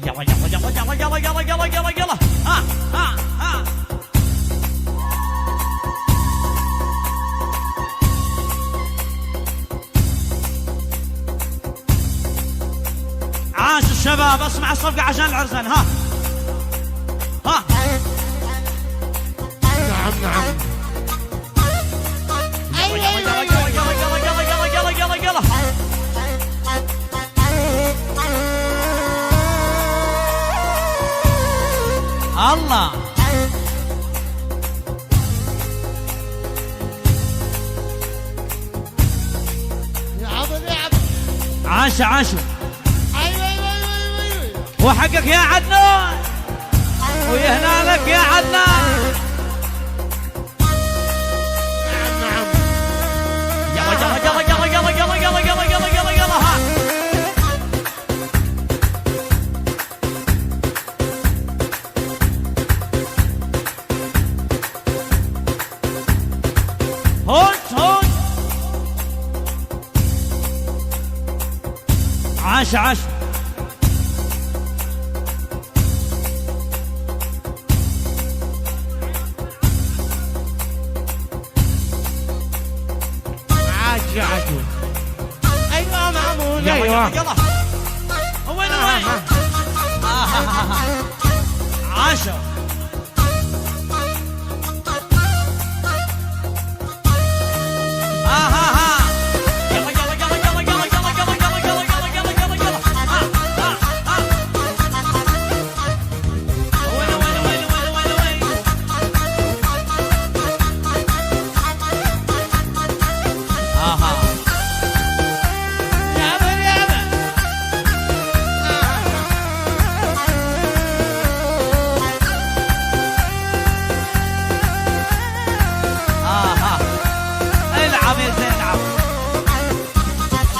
يلا يلا يلا يلا يلا يلا يلا يلا يلا ها ها ها. عاش الشباب، اسمع الصفقة عشان العرسان. ها ها. نعم نعم. يلا يلا يلا يلا يلا يلا يلا يلا يلا. الله. يا عبد يا عبد. عاش عاش. ايوه ايوه ايوه ايوه. وحقك يا عدنان ويهنا لك يا عدنان. نعم نعم. يلا يلا يلا يلا يلا يلا يلا يلا يلا يلا يلا. ها هوت هوت. عاش عاش. عجعته. ايوه معمول. يلا ايوه. يلا وين وين. عاشوا. ها ها ها. يلا يلا يلا يلا يلا يلا يلا يلا يلا يلا يلا يلا. ها ها ها. وين وين وين وين وين وين. ها ها. يا عبد يا عبد. ها العب يا زين العب.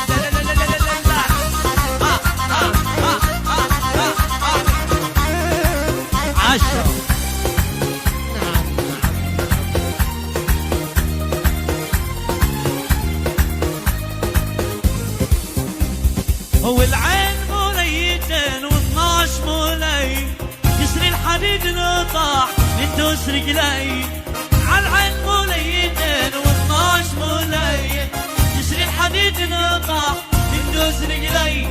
لا لا لا لا لا لا لا. ها ها ها ها ها. عشرة. هو العين موليتين و12 مولي، يسري الحديد نطاح من دوس رجلي. عالعين موليتين و12 مولي، يسري الحديد نطاح من دوس رجلي.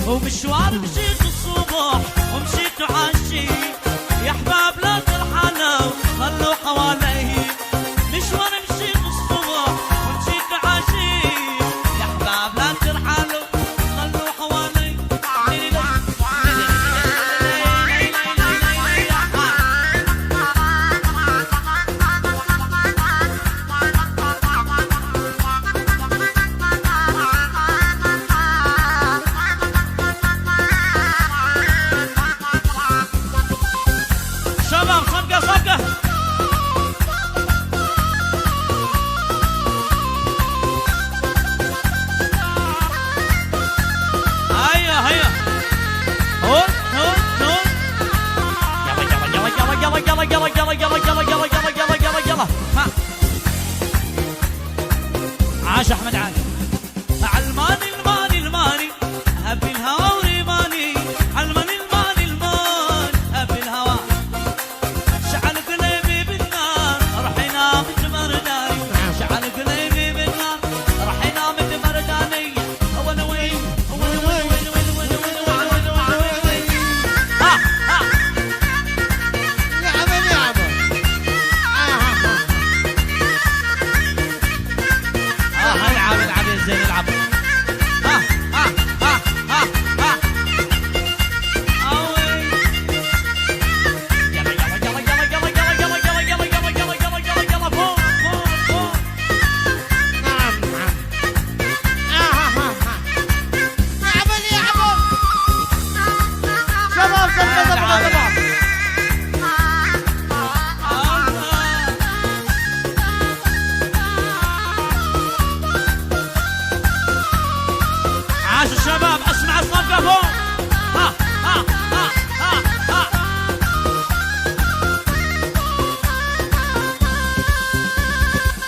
ومشوار مشيت الصبح ومشيت عشي، يا احباب لا ترحلوا خلوا حوالي، مشوار مشيت الصبح ومشيت عشي، يا احباب لا ترحلوا خلوا حوالي. شباب صفقة صفقة. هيا هيا هون هون هون. يلا يلا يلا يلا يلا يلا يلا يلا يلا يلا يلا يلا يلا يلا. ها عاش احمد عاش. علماني الماني الماني هبي الهوى وريماني، علماني الماني الماني هبي الهوى، شعل قلبي بالنار راح ينام مرداني، شعل قلبي بالنار راح ينام مرداني. وانا وين وانا وين وين وين وين وين وين وين وين. ها ها لعبة لعبة. العب العب يا زين العب. ها ها ها ها ها. اوي يلا يلا يلا يلا يلا يلا يلا يلا يلا يلا يلا يلا يلا يلا فوق فوق فوق. نعم نعم. لعبة لعبة. شباب صفقة صفقة صفقة. عاش الشباب اسمع الصفقة فوق. ها ها ها ها ها.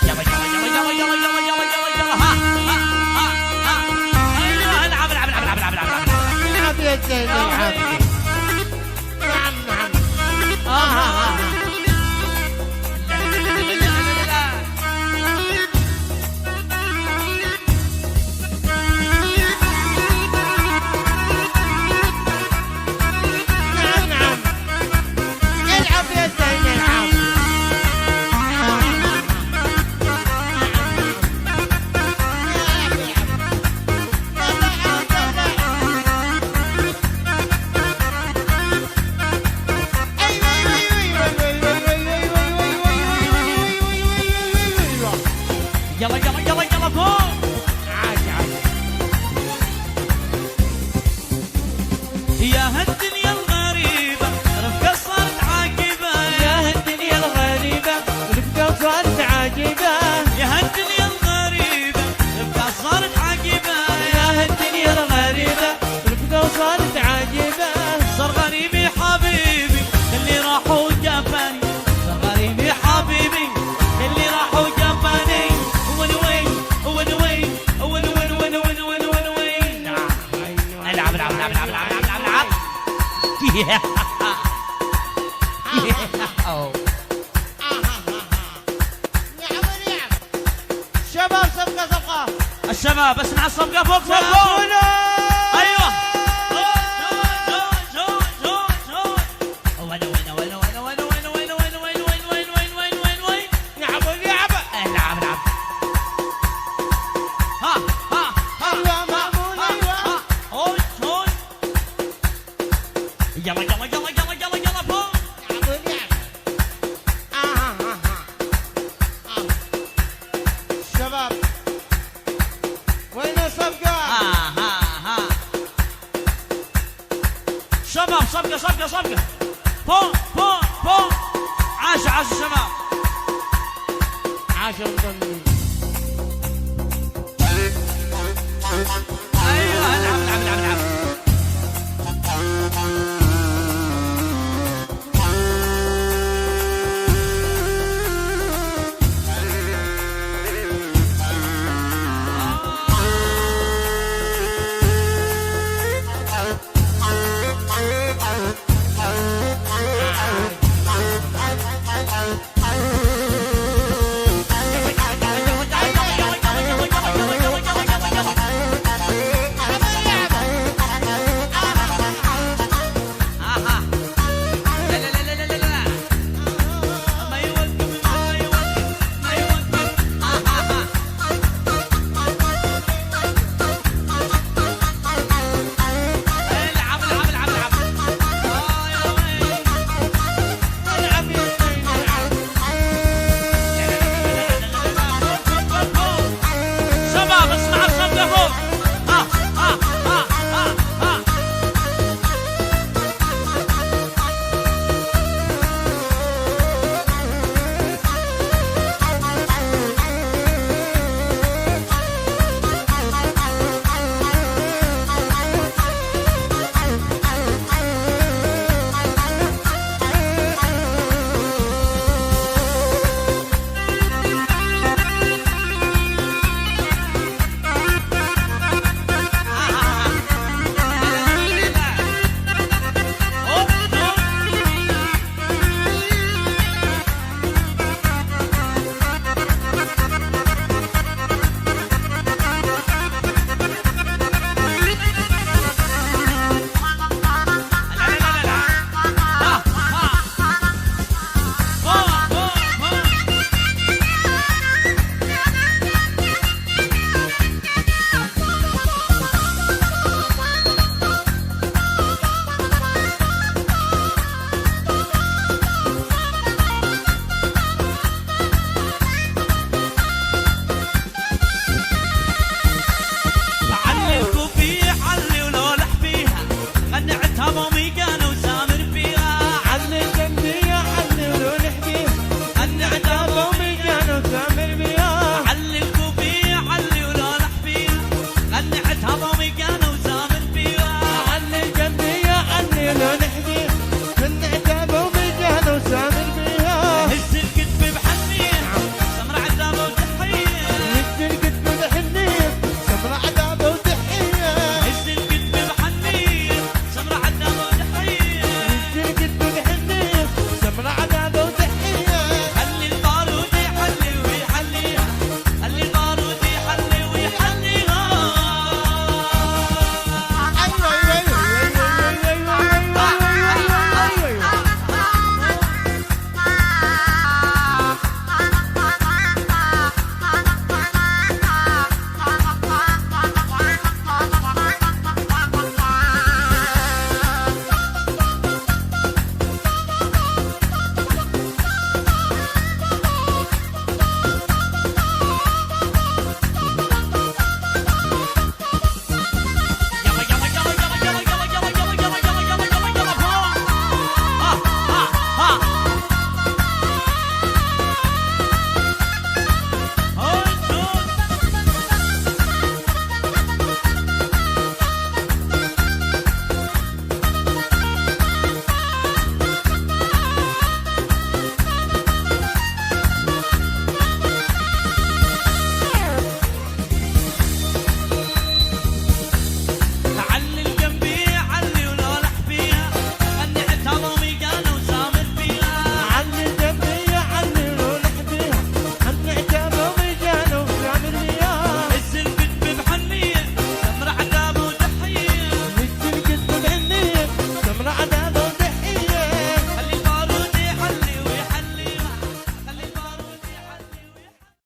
يلا يلا يلا يلا يلا يلا يلا يلا يلا. ها ها ها ها. ايوه العب العب العب العب العب العب العب. لعب يا زين العب. نعم نعم. نعم نعم. العب يا زين العب. يلا يلا يلا يلا فوق. عاش عاش. يا هالدنيا الغريبة رفقة صارت عاقبة، يا هالدنيا الغريبة رفقة صارت عجيبة. يا هالدنيا الغريبة رفقة صارت عاقبة، يا هالدنيا الغريبة رفقة صارت عجيبة. صار غريبي حبيبي اللي راح وجفاني، صار غريبي حبيبي اللي راح وجفاني. وين وين وين وين وين وين وين وين وين وين وين. العب العب العب العب العب العب العب. لعبة لعبة. شباب صفقة صفقة. الشباب اسمع الصفقة فوق فوق فوق. ايوه وين وين وين وين وين وين وين وين وين وين وين وين وين وين وين. لعبة لعبة. العب العب. ها ها ها أيوة مأمون أيوة. هون هون. يلا يلا يلا يلا يلا يلا فوق. لعبة لعبة. شباب وين الصفقة؟ ها ها ها. شباب صفقة صفقة صفقة فوق فوق فوق. عاش عاش الشباب. 10 ضمن. ايوه العب العب العب العب.